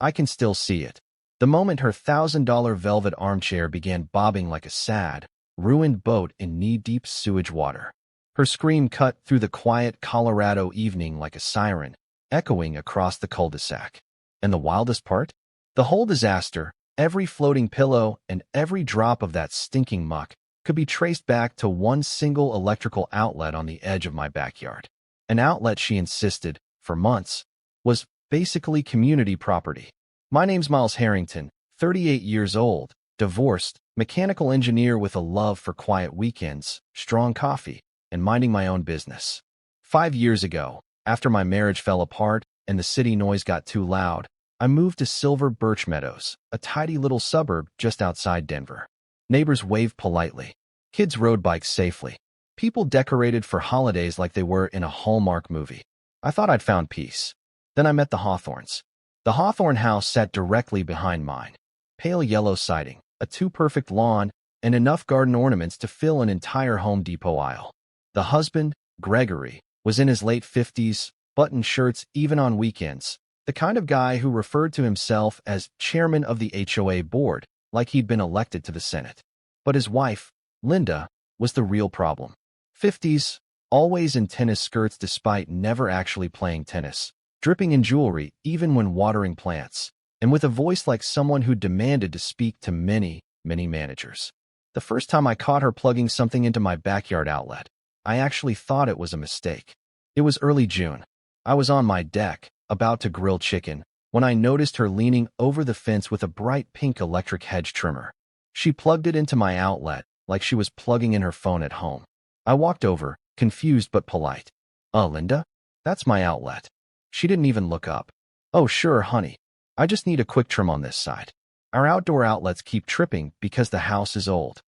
I can still see it. The moment her $1,000 velvet armchair began bobbing like a sad, ruined boat in knee-deep sewage water. Her scream cut through the quiet Colorado evening like a siren, echoing across the cul-de-sac. And the wildest part? The whole disaster, every floating pillow and every drop of that stinking muck, could be traced back to one single electrical outlet on the edge of my backyard. An outlet she insisted, for months, was basically community property. My name's Miles Harrington, 38 years old, divorced, mechanical engineer with a love for quiet weekends, strong coffee, and minding my own business. 5 years ago, after my marriage fell apart and the city noise got too loud, I moved to Silver Birch Meadows, a tidy little suburb just outside Denver. Neighbors waved politely. Kids rode bikes safely. People decorated for holidays like they were in a Hallmark movie. I thought I'd found peace. Then I met the Hawthorns. The Hawthorne house sat directly behind mine. Pale yellow siding, a too-perfect lawn, and enough garden ornaments to fill an entire Home Depot aisle. The husband, Gregory, was in his late 50s, buttoned shirts even on weekends, the kind of guy who referred to himself as chairman of the HOA board, like he'd been elected to the Senate. But his wife, Linda, was the real problem. 50s, always in tennis skirts despite never actually playing tennis, dripping in jewelry even when watering plants, and with a voice like someone who demanded to speak to many, many managers. The first time I caught her plugging something into my backyard outlet, I actually thought it was a mistake. It was early June. I was on my deck, about to grill chicken, when I noticed her leaning over the fence with a bright pink electric hedge trimmer. She plugged it into my outlet, like she was plugging in her phone at home. I walked over, confused but polite. Linda? That's my outlet." She didn't even look up. "Oh, sure, honey. I just need a quick trim on this side. Our outdoor outlets keep tripping because the house is old."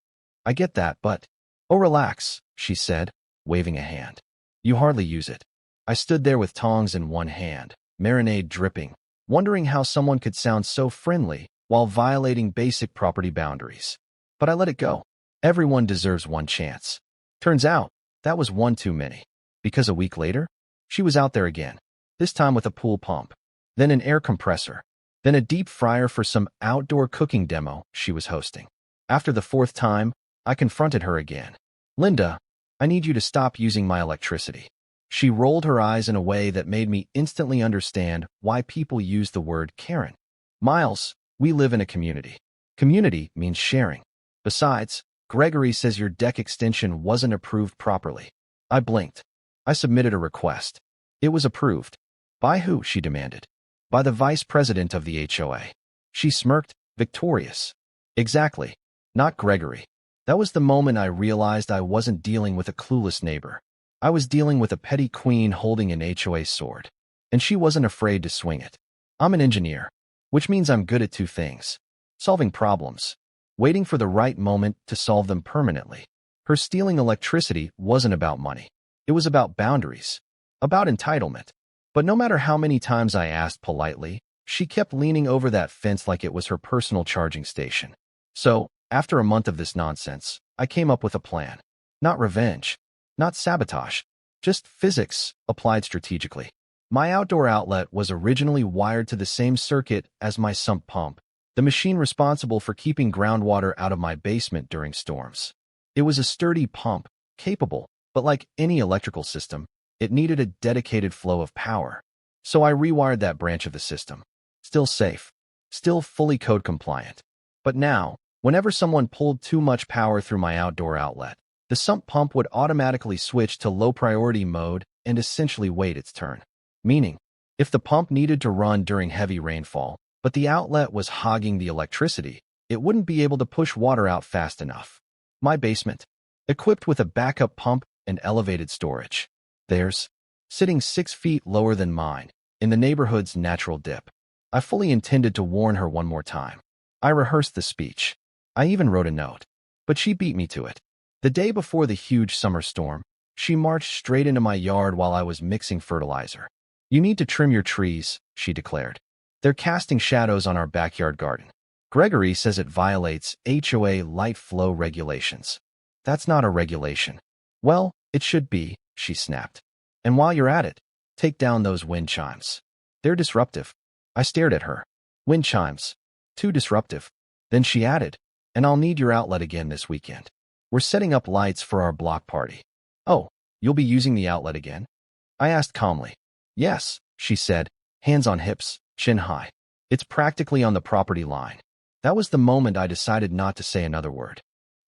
"I get that, but—" "Oh, relax," she said, waving a hand. "You hardly use it." I stood there with tongs in one hand, marinade dripping, wondering how someone could sound so friendly while violating basic property boundaries. But I let it go. Everyone deserves one chance. Turns out, that was one too many. Because a week later, she was out there again, this time with a pool pump, then an air compressor, then a deep fryer for some outdoor cooking demo she was hosting. After the fourth time, I confronted her again. "Linda, I need you to stop using my electricity." She rolled her eyes in a way that made me instantly understand why people use the word Karen. "Miles, we live in a community. Community means sharing. Besides, Gregory says your deck extension wasn't approved properly." I blinked. I submitted a request. It was approved. By who? She demanded. By the vice president of the HOA. She smirked, victorious. Exactly. Not Gregory. That was the moment I realized I wasn't dealing with a clueless neighbor. I was dealing with a petty queen holding an HOA sword. And she wasn't afraid to swing it. I'm an engineer, which means I'm good at two things: solving problems, waiting for the right moment to solve them permanently. Her stealing electricity wasn't about money. It was about boundaries, about entitlement. But no matter how many times I asked politely, she kept leaning over that fence like it was her personal charging station. So, after a month of this nonsense, I came up with a plan. Not revenge, not sabotage, just physics applied strategically. My outdoor outlet was originally wired to the same circuit as my sump pump, the machine responsible for keeping groundwater out of my basement during storms. It was a sturdy pump, capable, but like any electrical system, it needed a dedicated flow of power. So I rewired that branch of the system. Still safe, still fully code compliant. But now, whenever someone pulled too much power through my outdoor outlet, the sump pump would automatically switch to low priority mode and essentially wait its turn. Meaning, if the pump needed to run during heavy rainfall, but the outlet was hogging the electricity, it wouldn't be able to push water out fast enough. My basement, equipped with a backup pump and elevated storage. Theirs, sitting 6 feet lower than mine, in the neighborhood's natural dip. I fully intended to warn her one more time. I rehearsed the speech. I even wrote a note. But she beat me to it. The day before the huge summer storm, she marched straight into my yard while I was mixing fertilizer. "You need to trim your trees," she declared. "They're casting shadows on our backyard garden. Gregory says it violates HOA light flow regulations." "That's not a regulation." "Well, it should be," she snapped. "And while you're at it, take down those wind chimes. They're disruptive." I stared at her. Wind chimes. Too disruptive. Then she added, and I'll need your outlet again this weekend. We're setting up lights for our block party. Oh, you'll be using the outlet again? I asked calmly. Yes, she said, hands on hips, chin high. It's practically on the property line. That was the moment I decided not to say another word.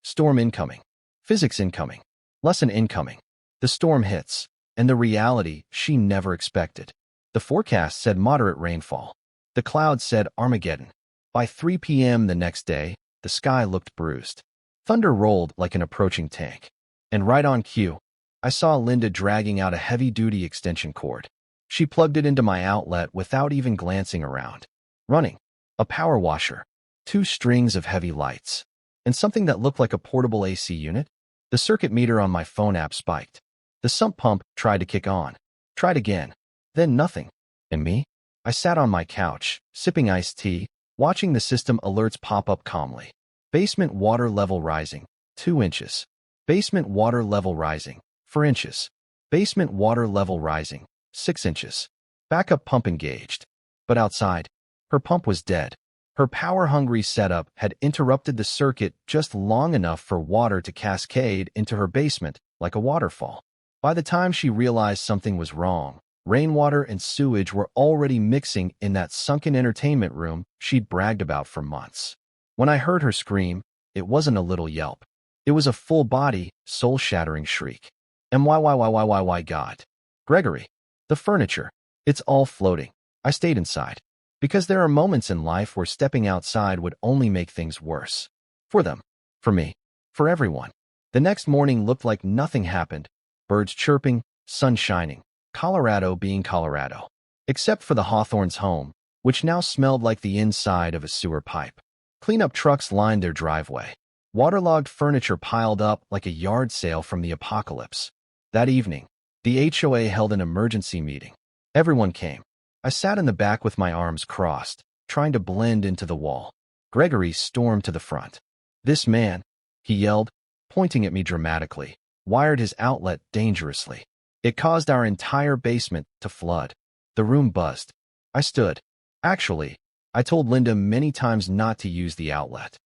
Storm incoming. Physics incoming. Lesson incoming. The storm hits, and the reality she never expected. The forecast said moderate rainfall. The clouds said Armageddon. By 3 p.m. the next day, the sky looked bruised. Thunder rolled like an approaching tank. And right on cue, I saw Linda dragging out a heavy-duty extension cord. She plugged it into my outlet without even glancing around. Running. A power washer. 2 strings of heavy lights. And something that looked like a portable AC unit. The circuit meter on my phone app spiked. The sump pump tried to kick on. Tried again. Then nothing. And me? I sat on my couch, sipping iced tea, watching the system alerts pop up calmly. Basement water level rising, 2 inches. Basement water level rising, 4 inches. Basement water level rising, 6 inches. Backup pump engaged. But outside, her pump was dead. Her power-hungry setup had interrupted the circuit just long enough for water to cascade into her basement like a waterfall. By the time she realized something was wrong, rainwater and sewage were already mixing in that sunken entertainment room she'd bragged about for months. When I heard her scream, it wasn't a little yelp. It was a full-body, soul-shattering shriek. And why, God? Gregory, the furniture, it's all floating. I stayed inside. Because there are moments in life where stepping outside would only make things worse. For them. For me. For everyone. The next morning looked like nothing happened. Birds chirping, sun shining. Colorado being Colorado. Except for the Hawthorns' home, which now smelled like the inside of a sewer pipe. Cleanup trucks lined their driveway. Waterlogged furniture piled up like a yard sale from the apocalypse. That evening, the HOA held an emergency meeting. Everyone came. I sat in the back with my arms crossed, trying to blend into the wall. Gregory stormed to the front. This man, he yelled, pointing at me dramatically, wired his outlet dangerously. It caused our entire basement to flood. The room buzzed. I stood. Actually, I told Linda many times not to use the outlet.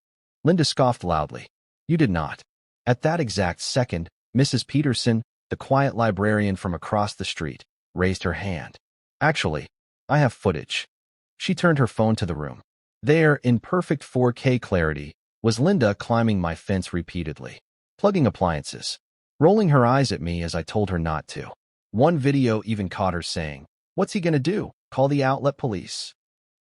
Linda scoffed loudly. You did not. At that exact second, Mrs. Peterson, the quiet librarian from across the street, raised her hand. Actually, I have footage. She turned her phone to the room. There, in perfect 4K clarity, was Linda climbing my fence repeatedly, plugging appliances, rolling her eyes at me as I told her not to. One video even caught her saying, "What's he gonna do? Call the outlet police?"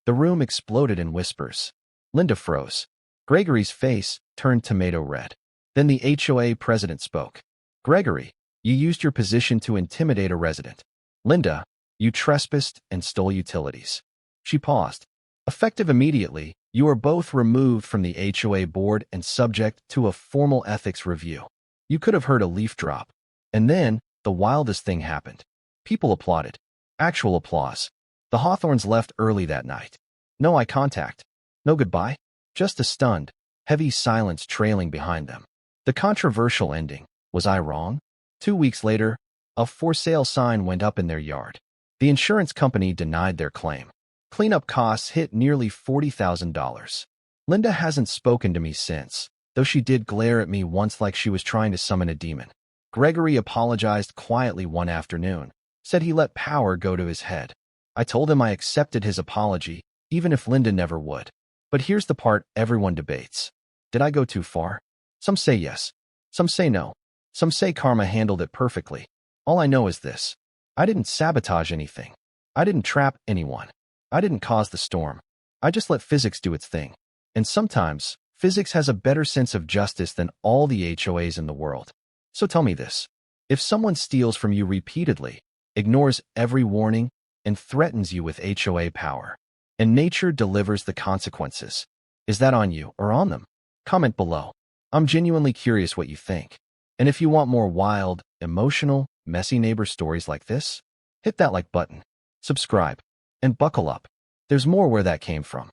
The room exploded in whispers. Linda froze. Gregory's face turned tomato red. Then the HOA president spoke. Gregory, you used your position to intimidate a resident. Linda, you trespassed and stole utilities. She paused. Effective immediately, you are both removed from the HOA board and subject to a formal ethics review. You could have heard a leaf drop. And then, the wildest thing happened. People applauded. Actual applause. The Hawthorns left early that night. No eye contact. No goodbye. Just a stunned, heavy silence trailing behind them. The controversial ending. Was I wrong? 2 weeks later, a for sale sign went up in their yard. The insurance company denied their claim. Cleanup costs hit nearly $40,000. Linda hasn't spoken to me since, though she did glare at me once like she was trying to summon a demon. Gregory apologized quietly one afternoon, said he let power go to his head. I told him I accepted his apology, even if Linda never would. But here's the part everyone debates. Did I go too far? Some say yes. Some say no. Some say karma handled it perfectly. All I know is this. I didn't sabotage anything. I didn't trap anyone. I didn't cause the storm. I just let physics do its thing. And sometimes, physics has a better sense of justice than all the HOAs in the world. So tell me this. If someone steals from you repeatedly, ignores every warning, and threatens you with HOA power, and nature delivers the consequences, is that on you or on them? Comment below. I'm genuinely curious what you think. And if you want more wild, emotional, messy neighbor stories like this, hit that like button, subscribe, and buckle up. There's more where that came from.